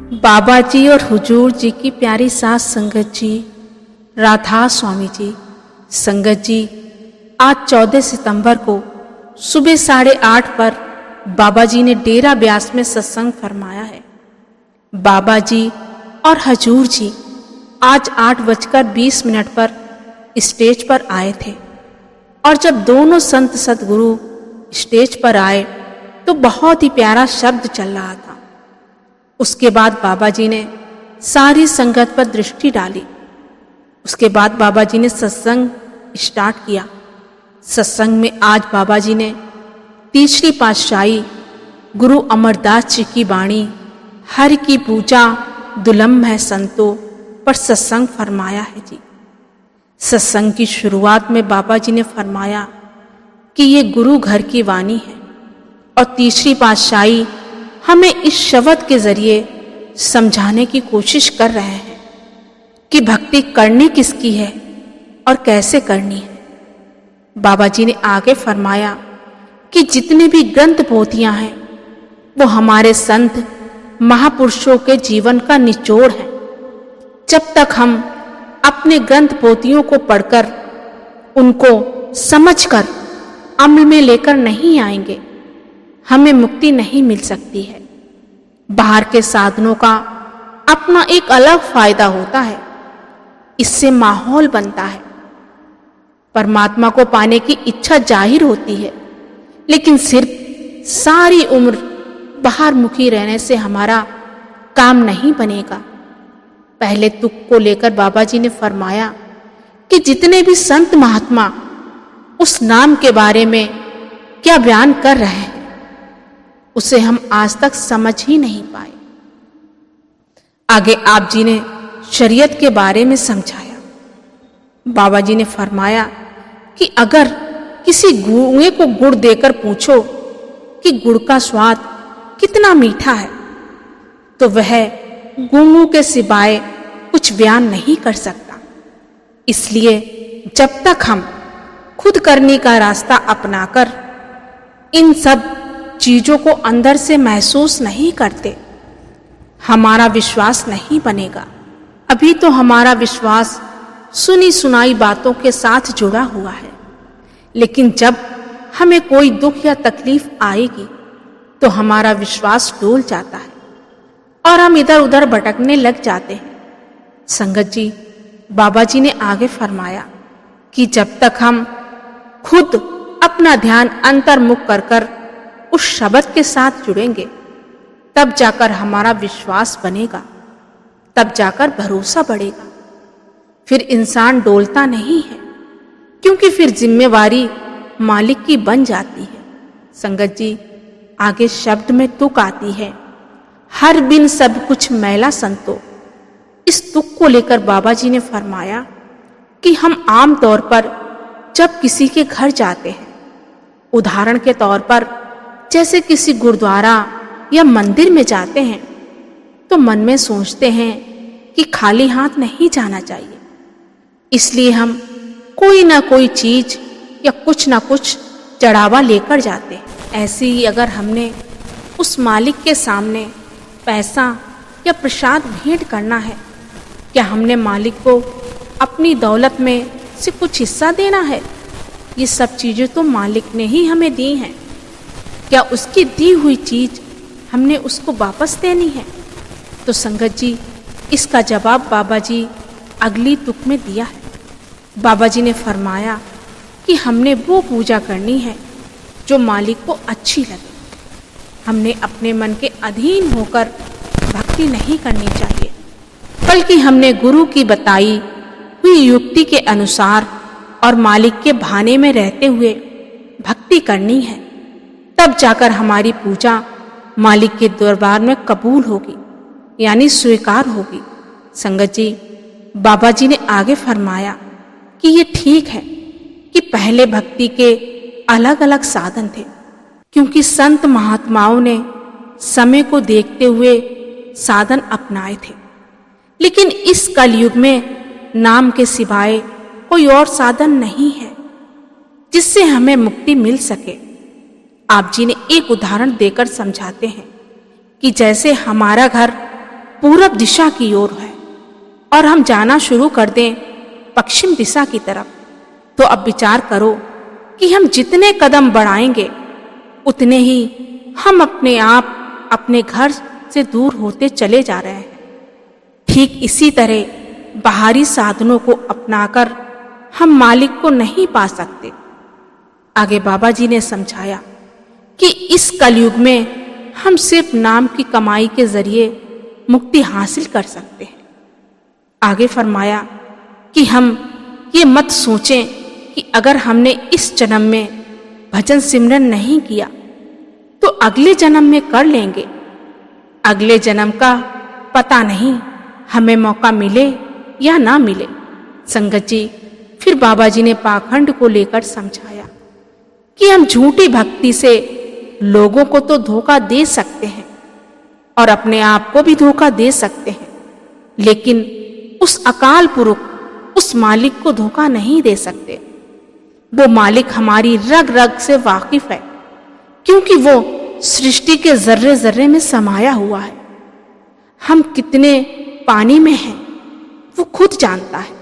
बाबा जी और हुजूर जी की प्यारी सास संगत जी, राधा स्वामी जी, संगत जी, आज 14 सितंबर को सुबह 8:30 पर बाबा जी ने डेरा ब्यास में सत्संग फरमाया है। बाबा जी और हुजूर जी आज 8:20 पर स्टेज पर आए थे और जब दोनों संत सदगुरु स्टेज पर आए तो बहुत ही प्यारा शब्द चल रहा था। उसके बाद बाबा जी ने सारी संगत पर दृष्टि डाली। उसके बाद बाबा जी ने सत्संग स्टार्ट किया। सत्संग में आज बाबा जी ने तीसरी पातशाही गुरु अमरदास जी की वाणी हर की पूजा दुलम्भ है संतो पर सत्संग फरमाया है जी। सत्संग की शुरुआत में बाबा जी ने फरमाया कि ये गुरु घर की वाणी है और तीसरी पातशाही हमें इस शब्द के जरिए समझाने की कोशिश कर रहे हैं कि भक्ति करनी किसकी है और कैसे करनी है। बाबा जी ने आगे फरमाया कि जितने भी ग्रंथ पोथियां हैं वो हमारे संत महापुरुषों के जीवन का निचोड़ है। जब तक हम अपने ग्रंथ पोथियों को पढ़कर उनको समझकर अमल में लेकर नहीं आएंगे, हमें मुक्ति नहीं मिल सकती है। बाहर के साधनों का अपना एक अलग फायदा होता है, इससे माहौल बनता है, परमात्मा को पाने की इच्छा जाहिर होती है, लेकिन सिर्फ सारी उम्र बाहर मुखी रहने से हमारा काम नहीं बनेगा। पहले तुक को लेकर बाबा जी ने फरमाया कि जितने भी संत महात्मा उस नाम के बारे में क्या बयान कर रहे हैं उसे हम आज तक समझ ही नहीं पाए। आगे आप जी ने शरीयत के बारे में समझाया। बाबा जी ने फरमाया कि अगर किसी गूंगे को गुड़ देकर पूछो कि गुड़ का स्वाद कितना मीठा है तो वह गूंगू के सिवाय कुछ बयान नहीं कर सकता। इसलिए जब तक हम खुद करने का रास्ता अपनाकर इन सब चीजों को अंदर से महसूस नहीं करते, हमारा विश्वास नहीं बनेगा। अभी तो हमारा विश्वास सुनी सुनाई बातों के साथ जुड़ा हुआ है, लेकिन जब हमें कोई दुख या तकलीफ आएगी तो हमारा विश्वास डोल जाता है और हम इधर उधर भटकने लग जाते हैं। संगत जी, बाबा जी ने आगे फरमाया कि जब तक हम खुद अपना ध्यान अंतर्मुख कर उस शब्द के साथ जुड़ेंगे तब जाकर हमारा विश्वास बनेगा, तब जाकर भरोसा बढ़ेगा। फिर इंसान डोलता नहीं है, क्योंकि फिर जिम्मेवारी मालिक की बन जाती है। संगत जी, आगे शब्द में तुक आती है, हर बिन सब कुछ मैला संतो। इस तुक को लेकर बाबा जी ने फरमाया कि हम आम तौर पर जब किसी के घर जाते हैं, उदाहरण के तौर पर जैसे किसी गुरुद्वारा या मंदिर में जाते हैं, तो मन में सोचते हैं कि खाली हाथ नहीं जाना चाहिए, इसलिए हम कोई ना कोई चीज या कुछ ना कुछ चढ़ावा लेकर जाते हैं। ऐसे ही अगर हमने उस मालिक के सामने पैसा या प्रसाद भेंट करना है, क्या हमने मालिक को अपनी दौलत में से कुछ हिस्सा देना है? ये सब चीजें तो मालिक ने ही हमें दी हैं। क्या उसकी दी हुई चीज हमने उसको वापस देनी है? तो संगत जी, इसका जवाब बाबा जी अगली तुक में दिया है। बाबा जी ने फरमाया कि हमने वो पूजा करनी है जो मालिक को अच्छी लगे। हमने अपने मन के अधीन होकर भक्ति नहीं करनी चाहिए, बल्कि हमने गुरु की बताई हुई युक्ति के अनुसार और मालिक के भाने में रहते हुए भक्ति करनी है। तब जाकर हमारी पूजा मालिक के दरबार में कबूल होगी, यानी स्वीकार होगी। संगत जी, बाबा जी ने आगे फरमाया कि ये ठीक है कि पहले भक्ति के अलग अलग साधन थे, क्योंकि संत महात्माओं ने समय को देखते हुए साधन अपनाए थे, लेकिन इस कलयुग में नाम के सिवाय कोई और साधन नहीं है जिससे हमें मुक्ति मिल सके। आप जी ने एक उदाहरण देकर समझाते हैं कि जैसे हमारा घर पूरब दिशा की ओर है और हम जाना शुरू कर दें पश्चिम दिशा की तरफ, तो अब विचार करो कि हम जितने कदम बढ़ाएंगे उतने ही हम अपने आप अपने घर से दूर होते चले जा रहे हैं। ठीक इसी तरह बाहरी साधनों को अपनाकर हम मालिक को नहीं पा सकते। आगे बाबा जी ने समझाया कि इस कलयुग में हम सिर्फ नाम की कमाई के जरिए मुक्ति हासिल कर सकते हैं। आगे फरमाया कि हम ये मत सोचें कि अगर हमने इस जन्म में भजन सिमरन नहीं किया तो अगले जन्म में कर लेंगे। अगले जन्म का पता नहीं हमें मौका मिले या ना मिले। संगत जी, फिर बाबा जी ने पाखंड को लेकर समझाया कि हम झूठी भक्ति से लोगों को तो धोखा दे सकते हैं और अपने आप को भी धोखा दे सकते हैं, लेकिन उस अकाल पुरुष, उस मालिक को धोखा नहीं दे सकते। वो मालिक हमारी रग रग से वाकिफ है, क्योंकि वो सृष्टि के जर्रे जर्रे में समाया हुआ है। हम कितने पानी में हैं वो खुद जानता है।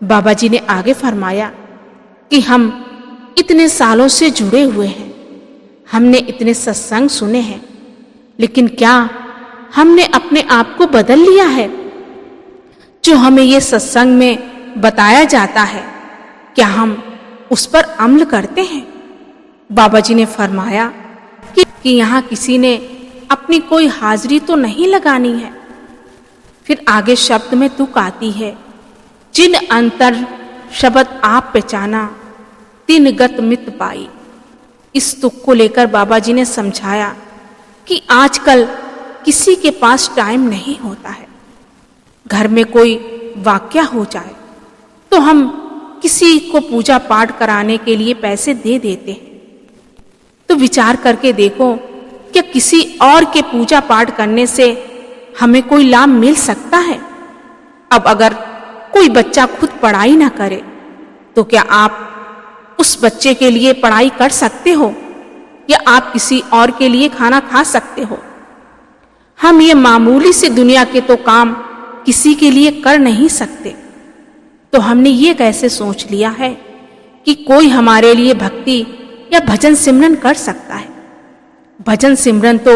बाबा जी ने आगे फरमाया कि हम इतने सालों से जुड़े हुए हैं, हमने इतने सत्संग सुने हैं, लेकिन क्या हमने अपने आप को बदल लिया है? जो हमें ये सत्संग में बताया जाता है, क्या हम उस पर अमल करते हैं? बाबा जी ने फरमाया कि यहाँ किसी ने अपनी कोई हाजिरी तो नहीं लगानी है। फिर आगे शब्द में तुक आती है, जिन अंतर शब्द आप पहचाना तिन गत मित पाई। इस तुक को लेकर बाबा जी ने समझाया कि आजकल किसी के पास टाइम नहीं होता है। घर में कोई वाक्या हो जाए तो हम किसी को पूजा पाठ कराने के लिए पैसे दे देते हैं। तो विचार करके देखो, क्या किसी और के पूजा पाठ करने से हमें कोई लाभ मिल सकता है? अब अगर कोई बच्चा खुद पढ़ाई ना करे तो क्या आप उस बच्चे के लिए पढ़ाई कर सकते हो या आप किसी और के लिए खाना खा सकते हो? हम ये मामूली सी दुनिया के तो काम किसी के लिए कर नहीं सकते, तो हमने ये कैसे सोच लिया है कि कोई हमारे लिए भक्ति या भजन सिमरन कर सकता है? भजन सिमरन तो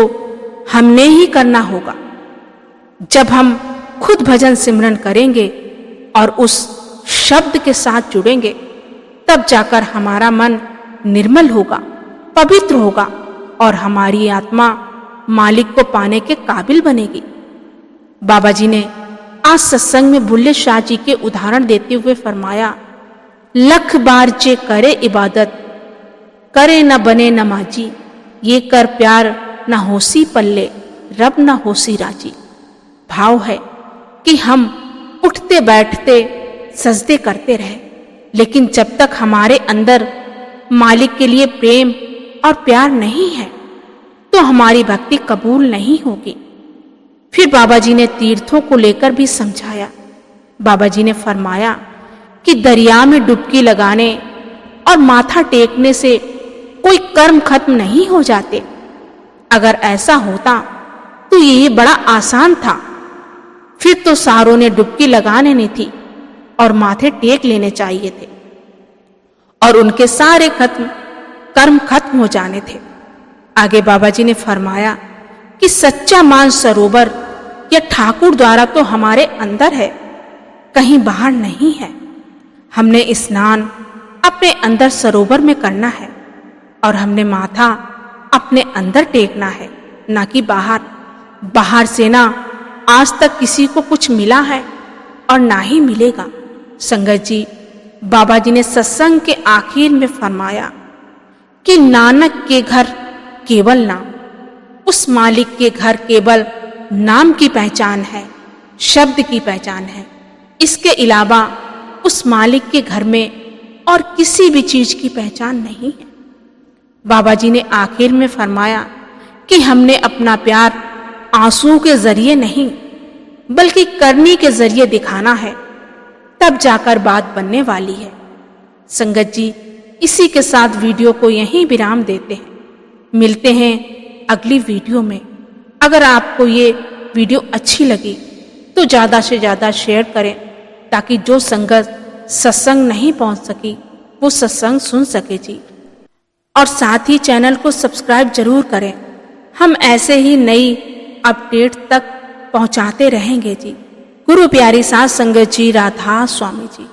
हमने ही करना होगा। जब हम खुद भजन सिमरन करेंगे और उस शब्द के साथ जुड़ेंगे, तब जाकर हमारा मन निर्मल होगा, पवित्र होगा और हमारी आत्मा मालिक को पाने के काबिल बनेगी। बाबा जी ने आज सत्संग में बुल्ले शाह जी के उदाहरण देते हुए फरमाया, लख बार जे करे इबादत, करे न बने नमाजी, ये कर प्यार न होसी पल्ले, रब न होसी राजी। भाव है कि हम उठते बैठते सजदे करते रहे, लेकिन जब तक हमारे अंदर मालिक के लिए प्रेम और प्यार नहीं है तो हमारी भक्ति कबूल नहीं होगी। फिर बाबा जी ने तीर्थों को लेकर भी समझाया। बाबा जी ने फरमाया कि दरिया में डुबकी लगाने और माथा टेकने से कोई कर्म खत्म नहीं हो जाते। अगर ऐसा होता तो ये बड़ा आसान था, फिर तो सारों ने डुबकी लगा लेनी थी और माथे टेक लेने चाहिए थे और उनके सारे कर्म खत्म हो जाने थे। आगे बाबा जी ने फरमाया कि सच्चा मान सरोवर या ठाकुर द्वारा तो हमारे अंदर है, कहीं बाहर नहीं है। हमने स्नान अपने अंदर सरोवर में करना है और हमने माथा अपने अंदर टेकना है, ना कि बाहर। बाहर से ना आज तक किसी को कुछ मिला है और ना ही मिलेगा। संगत जी, बाबा जी ने सत्संग के आखिर में फरमाया कि नानक के घर केवल नाम, उस मालिक के घर केवल नाम की पहचान है, शब्द की पहचान है। इसके अलावा उस मालिक के घर में और किसी भी चीज की पहचान नहीं है। बाबा जी ने आखिर में फरमाया कि हमने अपना प्यार आंसुओं के जरिए नहीं बल्कि करनी के जरिए दिखाना है, तब जाकर बात बनने वाली है। संगत जी, इसी के साथ वीडियो को यहीं विराम देते हैं। मिलते हैं अगली वीडियो में। अगर आपको ये वीडियो अच्छी लगी तो ज़्यादा से ज़्यादा शेयर करें ताकि जो संगत सत्संग नहीं पहुंच सकी वो सत्संग सुन सके जी। और साथ ही चैनल को सब्सक्राइब जरूर करें। हम ऐसे ही नई अपडेट तक पहुंचाते रहेंगे जी। गुरु प्यारी साध संगत जी, राधा स्वामी जी।